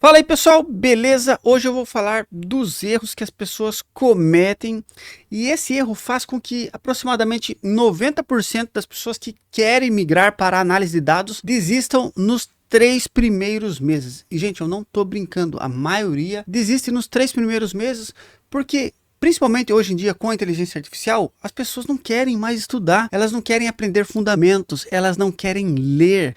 Fala aí pessoal, beleza? Hoje eu vou falar dos erros que as pessoas cometem e esse erro faz com que aproximadamente 90% das pessoas que querem migrar para a análise de dados desistam nos 3 primeiros meses. E gente, eu não tô brincando, a maioria desiste nos 3 primeiros meses porque principalmente hoje em dia com a inteligência artificial, as pessoas não querem mais estudar, elas não querem aprender fundamentos, elas não querem ler,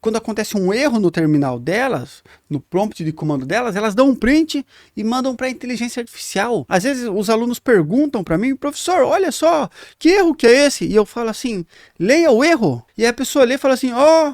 quando acontece um erro no terminal delas, no prompt de comando delas, elas dão um print e mandam para a inteligência artificial. Às vezes os alunos perguntam para mim, professor, olha só, que erro que é esse? E eu falo assim, leia o erro. E a pessoa lê e fala assim,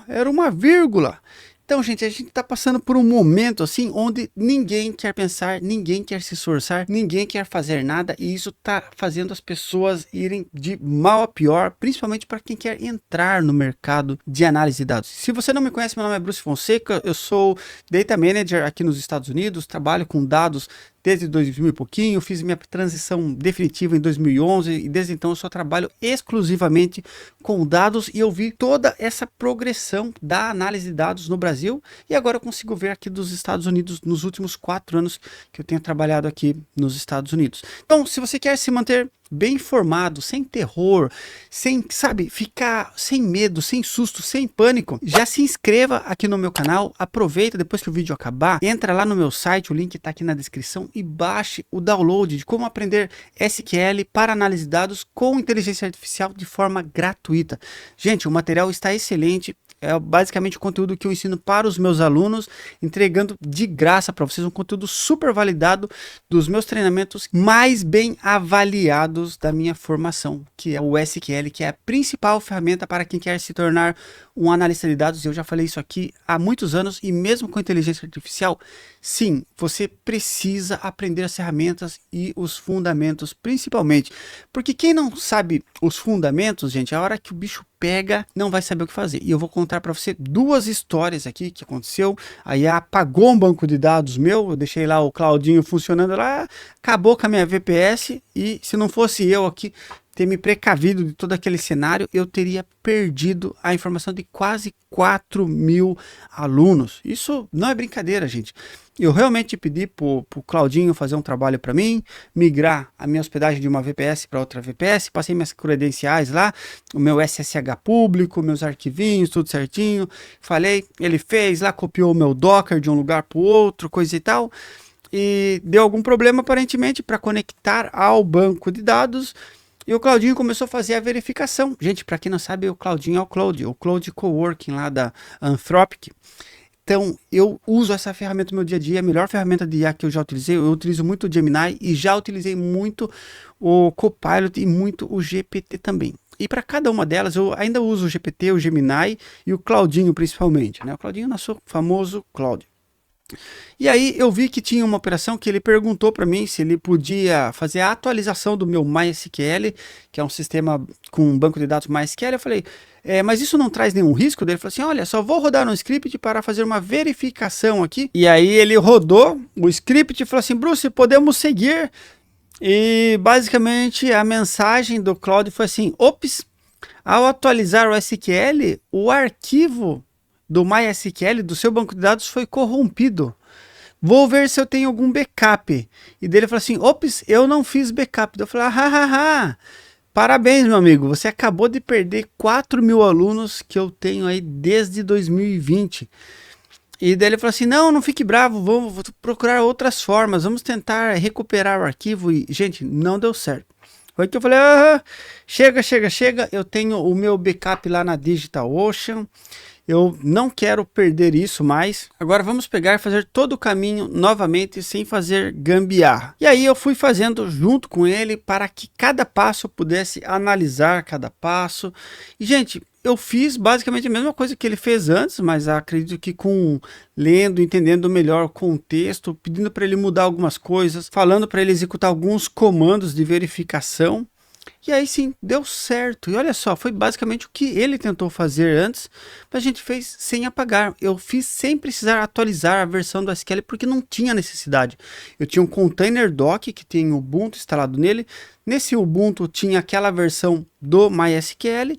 era uma vírgula. Então, gente, a gente está passando por um momento assim onde ninguém quer pensar, ninguém quer se esforçar, ninguém quer fazer nada e isso está fazendo as pessoas irem de mal a pior, principalmente para quem quer entrar no mercado de análise de dados. Se você não me conhece, meu nome é Bruce Fonseca, eu sou Data Manager aqui nos Estados Unidos, trabalho com dados desde 2000 e pouquinho, fiz minha transição definitiva em 2011 e desde então eu só trabalho exclusivamente com dados e eu vi toda essa progressão da análise de dados no Brasil e agora eu consigo ver aqui dos Estados Unidos nos últimos 4 anos que eu tenho trabalhado aqui nos Estados Unidos. Então, se você quer se manter bem informado, sem terror, sem, sabe, ficar sem medo, sem susto, sem pânico, já se inscreva aqui no meu canal, aproveita depois que o vídeo acabar, entra lá no meu site, o link está aqui na descrição e baixe o download de como aprender SQL para análise de dados com inteligência artificial de forma gratuita. Gente, o material está excelente. É basicamente o conteúdo que eu ensino para os meus alunos, entregando de graça para vocês um conteúdo super validado dos meus treinamentos mais bem avaliados da minha formação, que é o SQL, que é a principal ferramenta para quem quer se tornar um analista de dados. Eu já falei isso aqui há muitos anos e mesmo com inteligência artificial, sim, você precisa aprender as ferramentas e os fundamentos principalmente, porque quem não sabe os fundamentos, gente, a hora que o bicho pega, não vai saber o que fazer. E eu vou contar para você 2 histórias aqui que aconteceu. Aí apagou um banco de dados meu, eu deixei lá o Claudinho funcionando lá, acabou com a minha VPS e se não fosse eu aqui ter me precavido de todo aquele cenário, eu teria perdido a informação de quase 4.000 alunos. Isso não é brincadeira, gente. Eu realmente pedi para o Claudinho fazer um trabalho para mim, migrar a minha hospedagem de uma VPS para outra VPS, passei minhas credenciais lá, o meu SSH público, meus arquivinhos, tudo certinho. Falei, ele fez lá, copiou o meu Docker de um lugar para o outro, coisa e tal. E deu algum problema aparentemente para conectar ao banco de dados. E o Claudinho começou a fazer a verificação. Gente, para quem não sabe, o Claudinho é o Cloud Coworking lá da Anthropic. Então, eu uso essa ferramenta no meu dia a dia, a melhor ferramenta de IA que eu já utilizei. Eu utilizo muito o Gemini e já utilizei muito o Copilot e muito o GPT também. E para cada uma delas, eu ainda uso o GPT, o Gemini e o Claudinho principalmente, né? O Claudinho é o nosso famoso Claudio. E aí eu vi que tinha uma operação que ele perguntou para mim se ele podia fazer a atualização do meu MySQL, que é um sistema com um banco de dados MySQL. Eu falei, mas isso não traz nenhum risco? Ele falou assim, olha, só vou rodar um script para fazer uma verificação aqui. E aí ele rodou o script e falou assim, Bruce, podemos seguir. E basicamente a mensagem do Claude foi assim, ops, ao atualizar o SQL, o arquivo do MySQL, do seu banco de dados, foi corrompido. Vou ver se eu tenho algum backup. E dele falou assim, ops, eu não fiz backup. Eu falei, parabéns, meu amigo, você acabou de perder 4.000 alunos que eu tenho aí desde 2020. E daí ele falou assim, não fique bravo, vou procurar outras formas, vamos tentar recuperar o arquivo. E, gente, não deu certo. Foi que eu falei, chega, eu tenho o meu backup lá na DigitalOcean, eu não quero perder isso mais. Agora vamos pegar e fazer todo o caminho novamente sem fazer gambiarra. E aí eu fui fazendo junto com ele para que cada passo eu pudesse analisar cada passo. E gente, eu fiz basicamente a mesma coisa que ele fez antes, mas acredito que lendo, entendendo melhor o contexto, pedindo para ele mudar algumas coisas, falando para ele executar alguns comandos de verificação. E aí sim, deu certo. E olha só, foi basicamente o que ele tentou fazer antes, mas a gente fez sem apagar. Eu fiz sem precisar atualizar a versão do SQL, porque não tinha necessidade. Eu tinha um container doc que tem o Ubuntu instalado nele. Nesse Ubuntu tinha aquela versão do MySQL.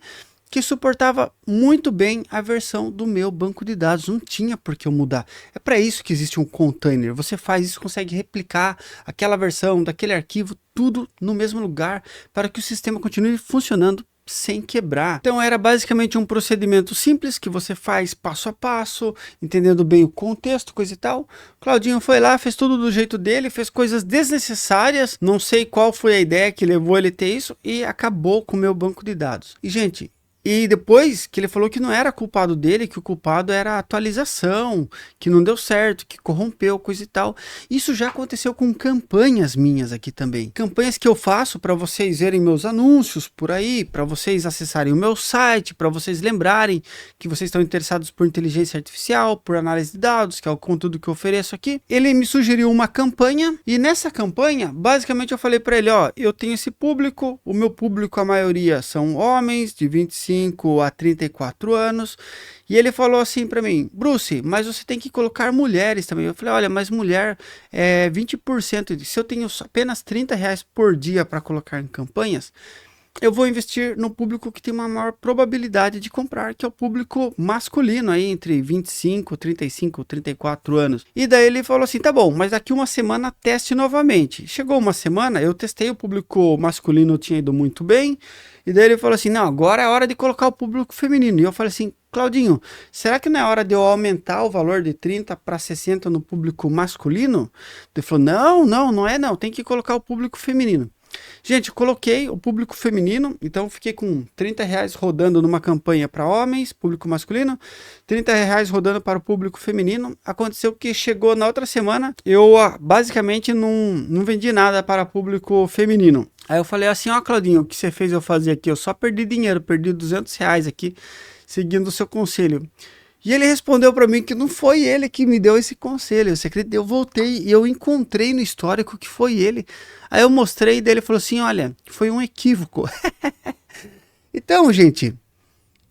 que suportava muito bem a versão do meu banco de dados. Não tinha por que eu mudar. É para isso que existe um container. Você faz isso, consegue replicar aquela versão daquele arquivo, tudo no mesmo lugar, para que o sistema continue funcionando sem quebrar. Então era basicamente um procedimento simples que você faz passo a passo, entendendo bem o contexto, coisa e tal. Claudinho foi lá, fez tudo do jeito dele, fez coisas desnecessárias, não sei qual foi a ideia que levou ele a ter isso, e acabou com o meu banco de dados. E gente, e depois que ele falou que não era culpado dele, que o culpado era a atualização, que não deu certo, que corrompeu, coisa e tal. Isso já aconteceu com campanhas minhas aqui também. Campanhas que eu faço para vocês verem meus anúncios por aí, para vocês acessarem o meu site, para vocês lembrarem que vocês estão interessados por inteligência artificial, por análise de dados, que é o conteúdo que eu ofereço aqui. Ele me sugeriu uma campanha e nessa campanha, basicamente eu falei para ele, ó, eu tenho esse público, o meu público a maioria são homens de 25 a 34 anos, e ele falou assim para mim, Bruce, mas você tem que colocar mulheres também. Eu falei, olha, mas mulher é 20%, se eu tenho apenas R$ 30 por dia para colocar em campanhas, eu vou investir no público que tem uma maior probabilidade de comprar, que é o público masculino aí, entre 25, 35, 34 anos. E daí ele falou assim, tá bom, mas daqui uma semana teste novamente. Chegou uma semana, eu testei, o público masculino tinha ido muito bem, e daí ele falou assim, não, agora é hora de colocar o público feminino. E eu falei assim, Claudinho, será que não é hora de eu aumentar o valor de 30 para 60 no público masculino? Ele falou, não é não, tem que colocar o público feminino. Gente, eu coloquei o público feminino, então fiquei com R$ 30 rodando numa campanha para homens, público masculino, R$ 30 rodando para o público feminino. Aconteceu que chegou na outra semana, eu basicamente não vendi nada para público feminino. Aí eu falei assim, ó Claudinho, o que você fez eu fazer aqui? Eu só perdi dinheiro, perdi R$ 200 aqui, seguindo o seu conselho. E ele respondeu para mim que não foi ele que me deu esse conselho. Você acredita? Eu voltei e eu encontrei no histórico que foi ele. Aí eu mostrei e ele falou assim, olha, foi um equívoco. Então, gente,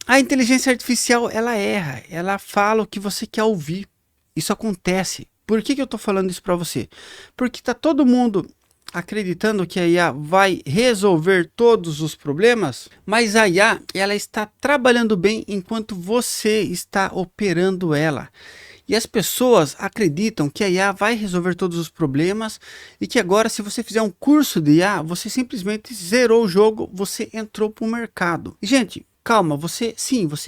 a inteligência artificial, ela erra. Ela fala o que você quer ouvir. Isso acontece. Por que eu tô falando isso para você? Porque tá todo mundo acreditando que a IA vai resolver todos os problemas, mas a IA, ela está trabalhando bem enquanto você está operando ela. E as pessoas acreditam que a IA vai resolver todos os problemas e que agora, se você fizer um curso de IA, você simplesmente zerou o jogo, você entrou para o mercado. E, gente, calma, você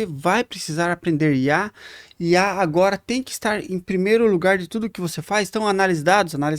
vai precisar aprender IA. IA agora tem que estar em primeiro lugar de tudo que você faz. Então, análise de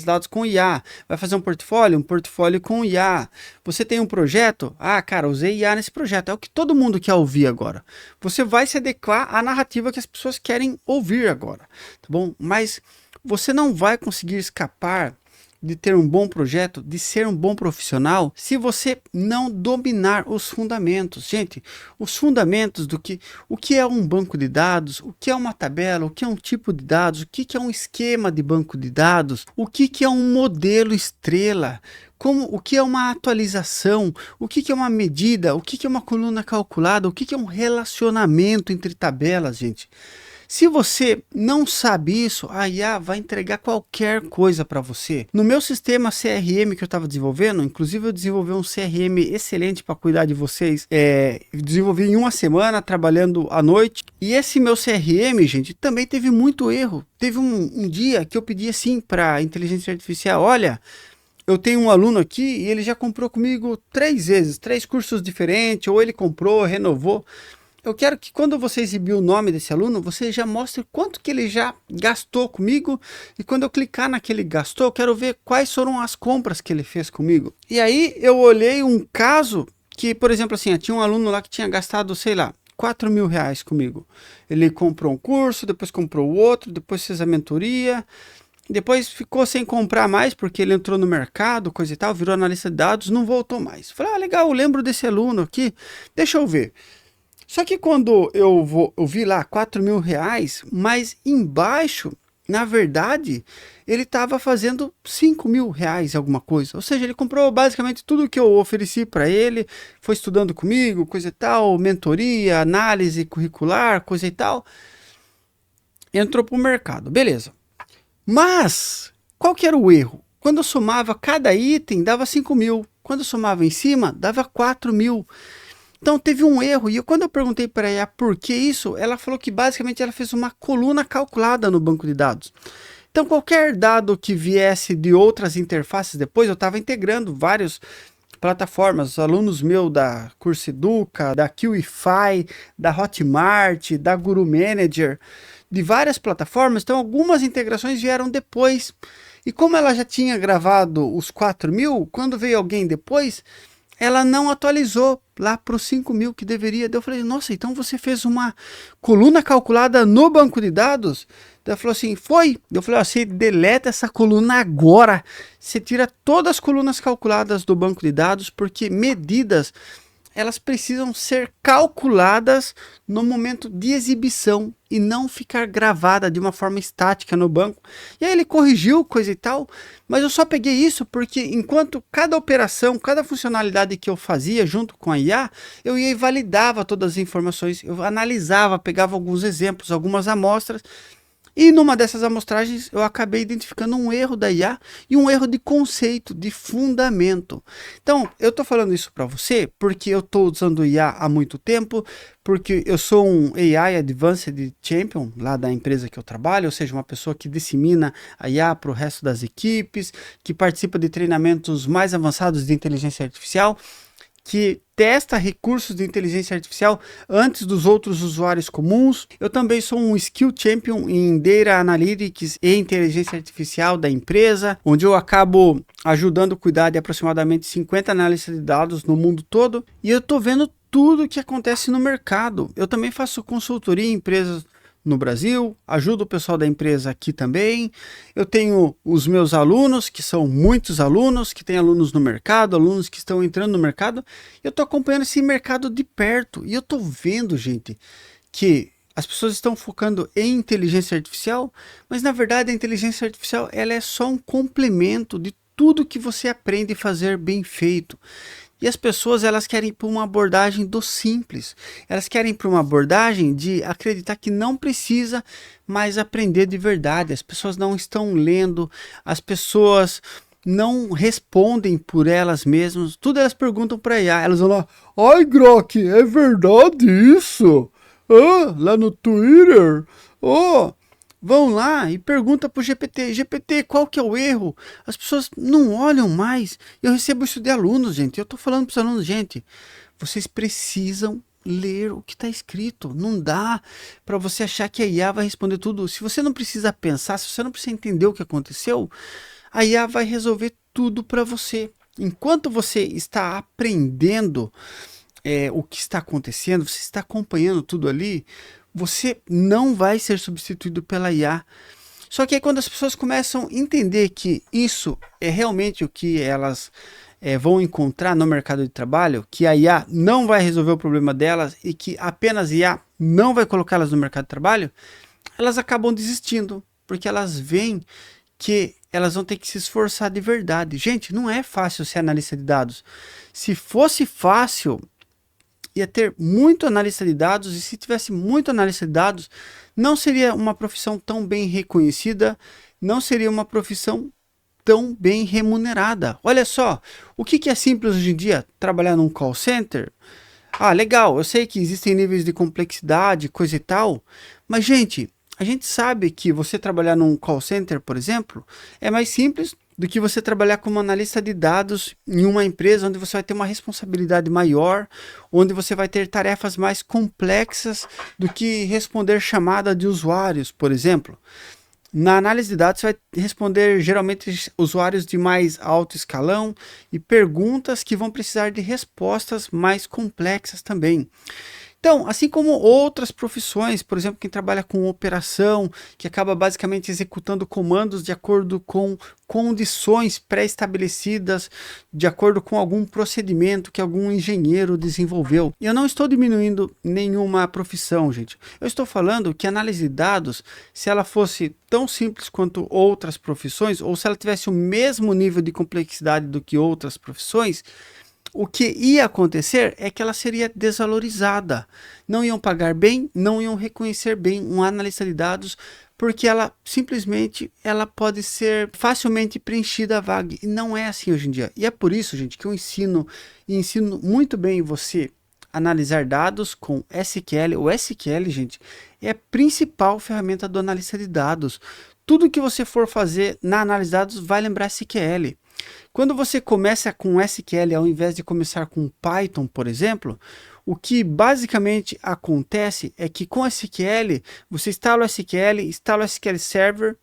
dados com IA. Vai fazer um portfólio com IA. Você tem um projeto? Ah, cara, usei IA nesse projeto. É o que todo mundo quer ouvir agora. Você vai se adequar à narrativa que as pessoas querem ouvir agora, tá bom? Mas você não vai conseguir escapar de ter um bom projeto, de ser um bom profissional, se você não dominar os fundamentos. Gente, os fundamentos do que o que é um banco de dados, o que é uma tabela, o que é um tipo de dados, o que é um esquema de banco de dados, o que é um modelo estrela, o que é uma atualização, o que é uma medida, o que é uma coluna calculada, o que é um relacionamento entre tabelas, gente. Se você não sabe isso, a IA vai entregar qualquer coisa para você. No meu sistema CRM que eu estava desenvolvendo, inclusive eu desenvolvi um CRM excelente para cuidar de vocês. Desenvolvi em uma semana, trabalhando à noite. E esse meu CRM, gente, também teve muito erro. Teve um dia que eu pedi assim para a inteligência artificial, olha, eu tenho um aluno aqui e ele já comprou comigo 3 vezes, 3 cursos diferentes, ou ele comprou, renovou. Eu quero que quando você exibir o nome desse aluno, você já mostre quanto que ele já gastou comigo. E quando eu clicar naquele gastou, eu quero ver quais foram as compras que ele fez comigo. E aí eu olhei um caso que, por exemplo, assim, tinha um aluno lá que tinha gastado, sei lá, R$ 4.000 comigo. Ele comprou um curso, depois comprou outro, depois fez a mentoria. Depois ficou sem comprar mais porque ele entrou no mercado, coisa e tal, virou analista de dados, não voltou mais. Falei, ah, legal, eu lembro desse aluno aqui, deixa eu ver. Só que quando eu vi lá R$ 4.000, mas embaixo, na verdade, ele estava fazendo R$ 5.000 alguma coisa. Ou seja, ele comprou basicamente tudo que eu ofereci para ele, foi estudando comigo, coisa e tal, mentoria, análise curricular, coisa e tal. Entrou para o mercado, beleza. Mas, qual que era o erro? Quando eu somava cada item, dava 5.000. Quando eu somava em cima, dava 4.000. Então teve um erro, e quando eu perguntei para ela por que isso, ela falou que basicamente ela fez uma coluna calculada no banco de dados. Então qualquer dado que viesse de outras interfaces depois, eu estava integrando várias plataformas, os alunos meus da Curso Educa, da QIFI, da Hotmart, da Guru Manager, de várias plataformas, então algumas integrações vieram depois. E como ela já tinha gravado os 4.000, quando veio alguém depois, ela não atualizou lá para os 5.000 que deveria. Daí eu falei, nossa, então você fez uma coluna calculada no banco de dados? Daí ela falou assim, foi. Eu falei, ó, você deleta essa coluna agora. Você tira todas as colunas calculadas do banco de dados, porque medidas, elas precisam ser calculadas no momento de exibição e não ficar gravada de uma forma estática no banco. E aí ele corrigiu, coisa e tal, mas eu só peguei isso porque enquanto cada operação, cada funcionalidade que eu fazia junto com a IA, eu ia e validava todas as informações, eu analisava, pegava alguns exemplos, algumas amostras. E numa dessas amostragens eu acabei identificando um erro da IA e um erro de conceito, de fundamento. Então eu estou falando isso para você porque eu estou usando o IA há muito tempo, porque eu sou um AI Advanced Champion lá da empresa que eu trabalho, ou seja, uma pessoa que dissemina a IA para o resto das equipes, que participa de treinamentos mais avançados de inteligência artificial, que testa recursos de inteligência artificial antes dos outros usuários comuns. Eu também sou um Skill Champion em Data Analytics e inteligência artificial da empresa, onde eu acabo ajudando a cuidar de aproximadamente 50 análises de dados no mundo todo. E eu estou vendo tudo o que acontece no mercado. Eu também faço consultoria em empresas no Brasil, ajudo o pessoal da empresa aqui também. Eu tenho os meus alunos, que são muitos alunos, que têm alunos no mercado, alunos que estão entrando no mercado. Eu estou acompanhando esse mercado de perto e eu estou vendo, gente, que as pessoas estão focando em inteligência artificial, mas na verdade a inteligência artificial ela é só um complemento de tudo que você aprende a fazer bem feito. E as pessoas elas querem ir para uma abordagem do simples, elas querem ir para uma abordagem de acreditar que não precisa mais aprender de verdade, as pessoas não estão lendo, as pessoas não respondem por elas mesmas, tudo elas perguntam para a IA, elas vão lá, ai Grok, é verdade isso? Ah, lá no Twitter? Oh, vão lá e pergunta para o GPT, GPT, qual que é o erro? As pessoas não olham mais. Eu recebo isso de alunos, gente. Eu estou falando para os alunos, gente, vocês precisam ler o que está escrito. Não dá para você achar que a IA vai responder tudo. Se você não precisa pensar, se você não precisa entender o que aconteceu, a IA vai resolver tudo para você. Enquanto você está aprendendo o que está acontecendo, você está acompanhando tudo ali, você não vai ser substituído pela IA. Só que aí quando as pessoas começam a entender que isso é realmente o que elas vão encontrar no mercado de trabalho, que a IA não vai resolver o problema delas e que apenas IA não vai colocá-las no mercado de trabalho, elas acabam desistindo, porque elas veem que elas vão ter que se esforçar de verdade. Gente, não é fácil ser analista de dados. Se fosse fácil, ia ter muito analista de dados, e se tivesse muito analista de dados, não seria uma profissão tão bem reconhecida, não seria uma profissão tão bem remunerada. Olha só, o que é simples hoje em dia? Trabalhar num call center? Ah, legal, eu sei que existem níveis de complexidade, coisa e tal, mas gente, a gente sabe que você trabalhar num call center, por exemplo, é mais simples do que você trabalhar como analista de dados em uma empresa onde você vai ter uma responsabilidade maior, onde você vai ter tarefas mais complexas do que responder chamada de usuários, por exemplo. Na análise de dados, você vai responder geralmente usuários de mais alto escalão e perguntas que vão precisar de respostas mais complexas também. Então, assim como outras profissões, por exemplo, quem trabalha com operação, que acaba basicamente executando comandos de acordo com condições pré-estabelecidas, de acordo com algum procedimento que algum engenheiro desenvolveu. E eu não estou diminuindo nenhuma profissão, gente. Eu estou falando que a análise de dados, se ela fosse tão simples quanto outras profissões, ou se ela tivesse o mesmo nível de complexidade do que outras profissões, o que ia acontecer é que ela seria desvalorizada. Não iam pagar bem, não iam reconhecer bem um analista de dados, porque ela simplesmente ela pode ser facilmente preenchida a vaga. E não é assim hoje em dia. E é por isso, gente, que eu ensino muito bem você analisar dados com SQL. O SQL, gente, é a principal ferramenta do analista de dados. Tudo que você for fazer na análise de dados vai lembrar SQL. Quando você começa com SQL ao invés de começar com Python, por exemplo, o que basicamente acontece é que com SQL, você instala o SQL, instala o SQL Server,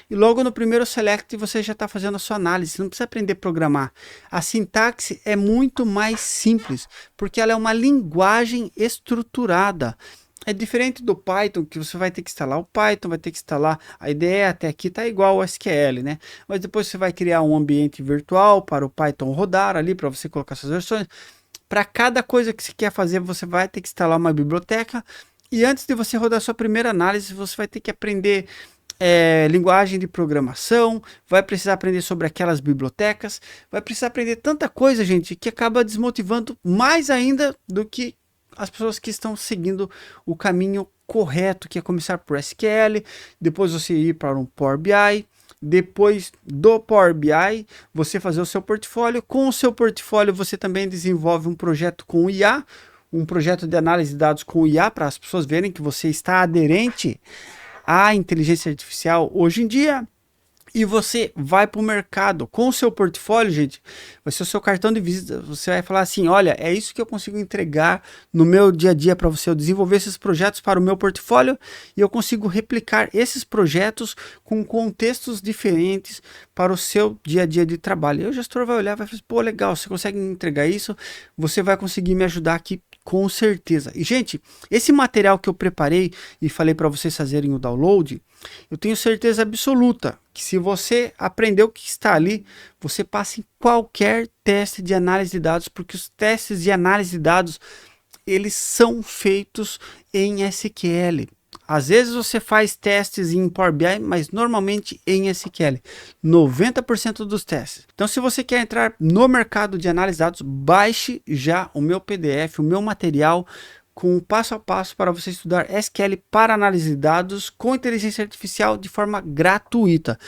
e logo no primeiro select você já está fazendo a sua análise, você não precisa aprender a programar. A sintaxe é muito mais simples, porque ela é uma linguagem estruturada. É diferente do Python, que você vai ter que instalar o Python, vai ter que instalar a IDE, até aqui está igual ao SQL, né? Mas depois você vai criar um ambiente virtual para o Python rodar ali, para você colocar suas versões. Para cada coisa que você quer fazer, você vai ter que instalar uma biblioteca. E antes de você rodar sua primeira análise, você vai ter que aprender linguagem de programação, vai precisar aprender sobre aquelas bibliotecas, vai precisar aprender tanta coisa, gente, que acaba desmotivando mais ainda do que as pessoas que estão seguindo o caminho correto, que é começar por SQL, depois você ir para um Power BI, depois do Power BI, você fazer o seu portfólio. Com o seu portfólio, você também desenvolve um projeto com IA, um projeto de análise de dados com IA, para as pessoas verem que você está aderente à inteligência artificial hoje em dia. E você vai para o mercado com o seu portfólio, gente, vai ser o seu cartão de visita. Você vai falar assim, olha, é isso que eu consigo entregar no meu dia a dia para você. Eu desenvolver esses projetos para o meu portfólio e eu consigo replicar esses projetos com contextos diferentes para o seu dia a dia de trabalho. E o gestor vai olhar e vai falar, pô, legal, você consegue me entregar isso? Você vai conseguir me ajudar aqui com certeza. E, gente, esse material que eu preparei e falei para vocês fazerem o download, eu tenho certeza absoluta que se você aprender o que está ali, você passa em qualquer teste de análise de dados, porque os testes de análise de dados, eles são feitos em SQL. Às vezes você faz testes em Power BI, mas normalmente em SQL. 90% dos testes. Então, se você quer entrar no mercado de análise de dados, baixe já o meu PDF, o meu material com passo a passo para você estudar SQL para análise de dados com inteligência artificial de forma gratuita.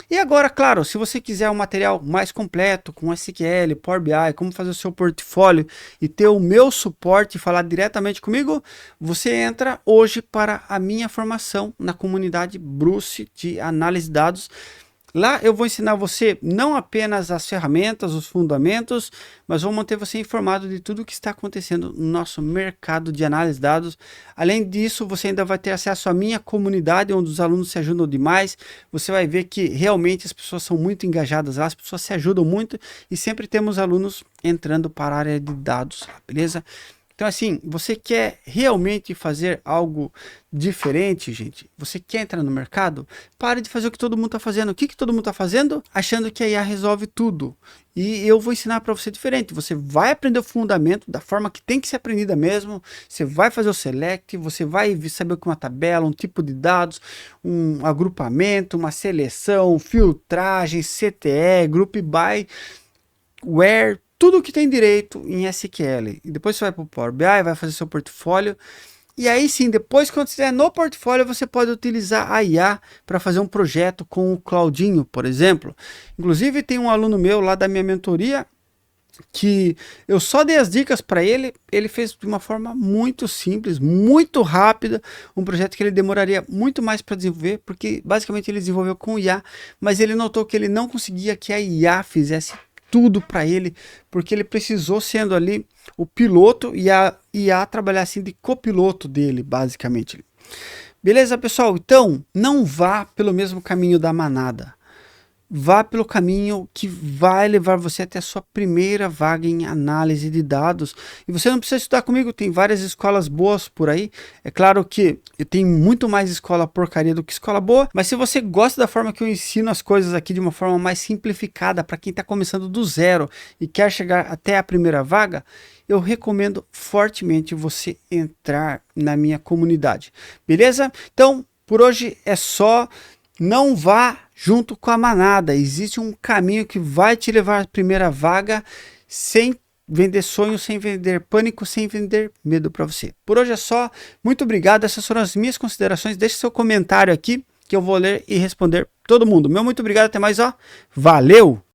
E agora, claro, se você quiser um material mais completo com SQL, Power BI, como fazer o seu portfólio e ter o meu suporte e falar diretamente comigo, você entra hoje para a minha formação na comunidade Bruce de análise de dados. Lá eu vou ensinar você não apenas as ferramentas, os fundamentos, mas vou manter você informado de tudo o que está acontecendo no nosso mercado de análise de dados. Além disso, você ainda vai ter acesso à minha comunidade, onde os alunos se ajudam demais. Você vai ver que realmente as pessoas são muito engajadas lá, as pessoas se ajudam muito e sempre temos alunos entrando para a área de dados, beleza? Então, assim, você quer realmente fazer algo diferente, gente? Você quer entrar no mercado? Pare de fazer o que todo mundo está fazendo. O que todo mundo está fazendo? Achando que a IA resolve tudo. E eu vou ensinar para você diferente. Você vai aprender o fundamento da forma que tem que ser aprendida mesmo. Você vai fazer o select, você vai saber o que é uma tabela, um tipo de dados, um agrupamento, uma seleção, filtragem, CTE, group by, where, tudo que tem direito em SQL. E depois você vai para o Power BI, vai fazer seu portfólio. E aí sim, depois quando você estiver no portfólio, você pode utilizar a IA para fazer um projeto com o Claudinho, por exemplo. Inclusive tem um aluno meu lá da minha mentoria, que eu só dei as dicas para ele, ele fez de uma forma muito simples, muito rápida, um projeto que ele demoraria muito mais para desenvolver, porque basicamente ele desenvolveu com IA, mas ele notou que ele não conseguia que a IA fizesse tudo para ele, porque ele precisou sendo ali o piloto e a IA trabalhar assim de copiloto dele, basicamente. Beleza, pessoal? Então, não vá pelo mesmo caminho da manada. Vá pelo caminho que vai levar você até a sua primeira vaga em análise de dados. E você não precisa estudar comigo, tem várias escolas boas por aí. É claro que eu tenho muito mais escola porcaria do que escola boa, mas se você gosta da forma que eu ensino as coisas aqui de uma forma mais simplificada para quem está começando do zero e quer chegar até a primeira vaga, eu recomendo fortemente você entrar na minha comunidade. Beleza? Então, por hoje é só. Não vá junto com a manada, existe um caminho que vai te levar à primeira vaga sem vender sonho, sem vender pânico, sem vender medo para você. Por hoje é só, muito obrigado, essas foram as minhas considerações, deixe seu comentário aqui que eu vou ler e responder todo mundo. Meu muito obrigado, até mais, ó, valeu!